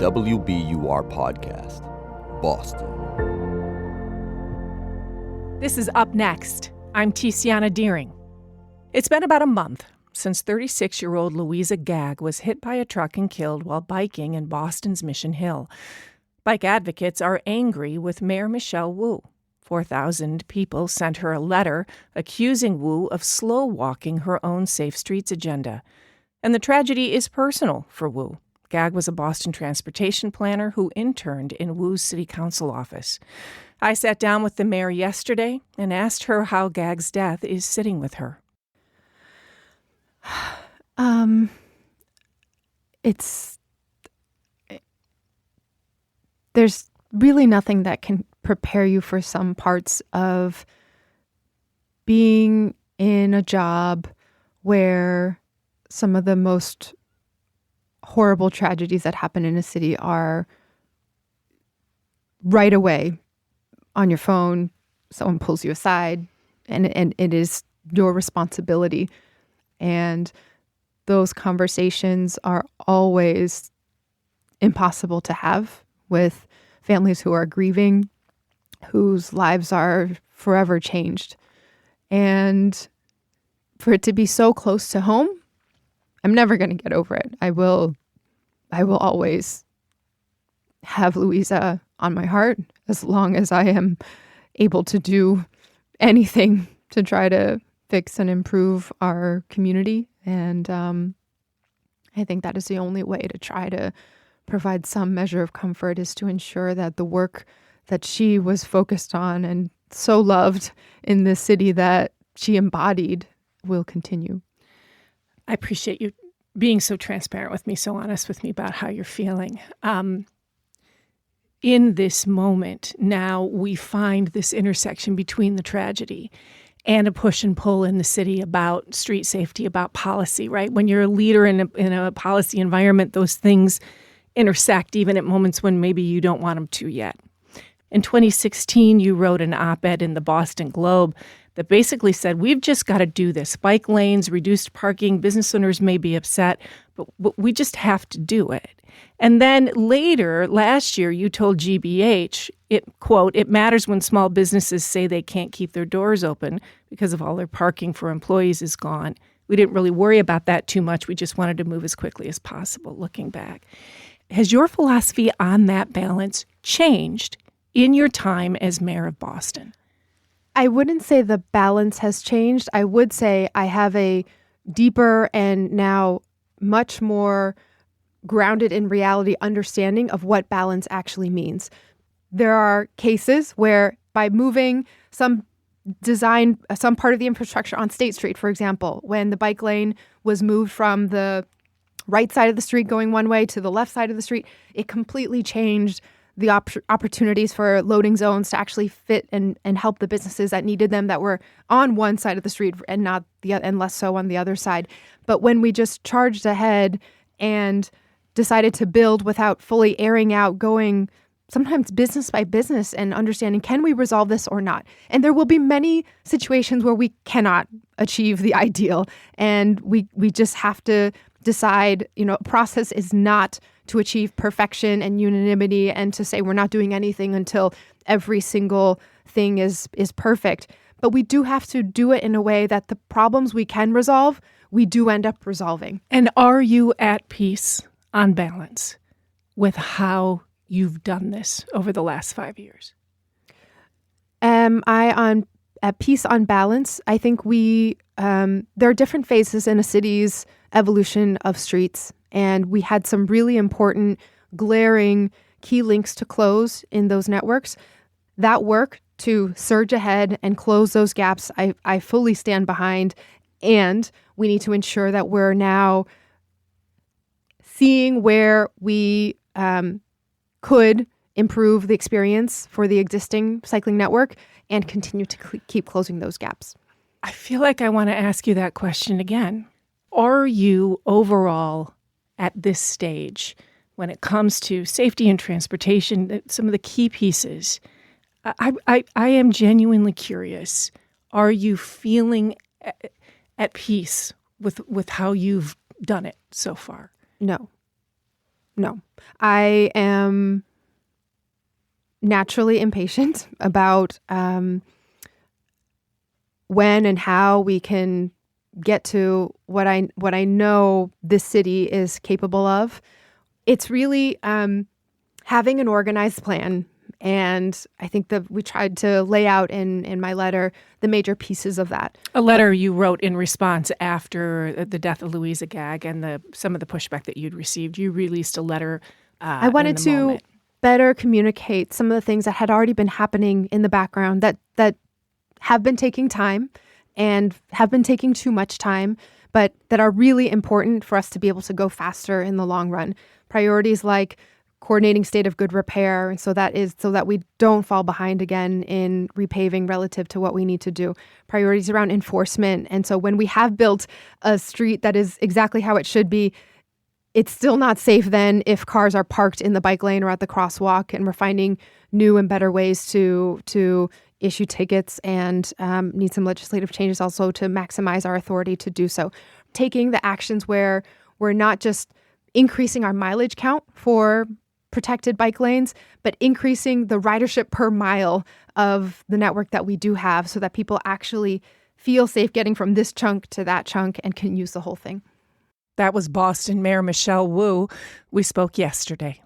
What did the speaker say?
WBUR podcast, Boston. This is Up Next. I'm Tiziana Deering. It's been about a month since 36-year-old Louisa Gagg was hit by a truck and killed while biking in Boston's Mission Hill. Bike advocates are angry with Mayor Michelle Wu. 4,000 people sent her a letter accusing Wu of slow-walking her own Safe Streets agenda. And the tragedy is personal for Wu. Gagg was a Boston transportation planner who interned in Wu's city council office. I sat down with the mayor yesterday and asked her how Gagg's death is sitting with her. There's really nothing that can prepare you for some parts of being in a job where some of the most horrible tragedies that happen in a city are right away on your phone. Someone pulls you aside, and it is your responsibility. And those conversations are always impossible to have with families who are grieving, whose lives are forever changed. And for it to be so close to home, I'm never going to get over it. I will always have Louisa on my heart as long as I am able to do anything to try to fix and improve our community. And I think that is the only way to try to provide some measure of comfort, is to ensure that the work that she was focused on and so loved in this city that she embodied will continue. I appreciate you being so transparent with me, so honest with me about how you're feeling. In this moment, now we find this intersection between the tragedy and a push and pull in the city about street safety, about policy, right? When you're a leader in a policy environment, those things intersect even at moments when maybe you don't want them to yet. In 2016, you wrote an op-ed in the Boston Globe that basically said, we've just got to do this. Bike lanes, reduced parking, business owners may be upset, but we just have to do it. And then later, last year, you told GBH, quote, it matters when small businesses say they can't keep their doors open because of all their parking for employees is gone. We didn't really worry about that too much. We just wanted to move as quickly as possible, looking back. Has your philosophy on that balance changed in your time as mayor of Boston? I wouldn't say the balance has changed. I would say I have a deeper and now much more grounded in reality understanding of what balance actually means. There are cases where by moving some part of the infrastructure on State Street, for example, when the bike lane was moved from the right side of the street going one way to the left side of the street, it completely changed the opportunities for loading zones to actually fit and help the businesses that needed them, that were on one side of the street and not and less so on the other side. But when we just charged ahead and decided to build without fully airing out, going sometimes business by business and understanding, can we resolve this or not? And there will be many situations where we cannot achieve the ideal, and we just have to decide, process is not to achieve perfection and unanimity and to say we're not doing anything until every single thing is perfect. But we do have to do it in a way that the problems we can resolve, we do end up resolving. And are you at peace, on balance, with how you've done this over the last 5 years? Am I at peace on balance? I think there are different phases in a city's evolution of streets. And we had some really important, glaring key links to close in those networks. That work to surge ahead and close those gaps, I fully stand behind. And we need to ensure that we're now seeing where we could improve the experience for the existing cycling network and continue to keep closing those gaps. I feel like I want to ask you that question again. Are you overall at this stage, when it comes to safety and transportation, some of the key pieces, I am genuinely curious. Are you feeling at peace with how you've done it so far? No. No. I am naturally impatient about when and how we can get to what I know this city is capable of. It's really having an organized plan. And I think that we tried to lay out in my letter the major pieces of that. A letter you wrote in response after the death of Louisa Gagg and some of the pushback that you'd received. You released a letter I wanted to moment. better communicate some of the things that had already been happening in the background that have been taking time and have been taking too much time, but that are really important for us to be able to go faster in the long run. Priorities like coordinating state of good repair, and so that we don't fall behind again in repaving relative to what we need to do. Priorities around enforcement, and so when we have built a street that is exactly how it should be, it's still not safe then if cars are parked in the bike lane or at the crosswalk, and we're finding new and better ways to issue tickets and need some legislative changes also to maximize our authority to do so. Taking the actions where we're not just increasing our mileage count for protected bike lanes, but increasing the ridership per mile of the network that we do have so that people actually feel safe getting from this chunk to that chunk and can use the whole thing. That was Boston Mayor Michelle Wu. We spoke yesterday.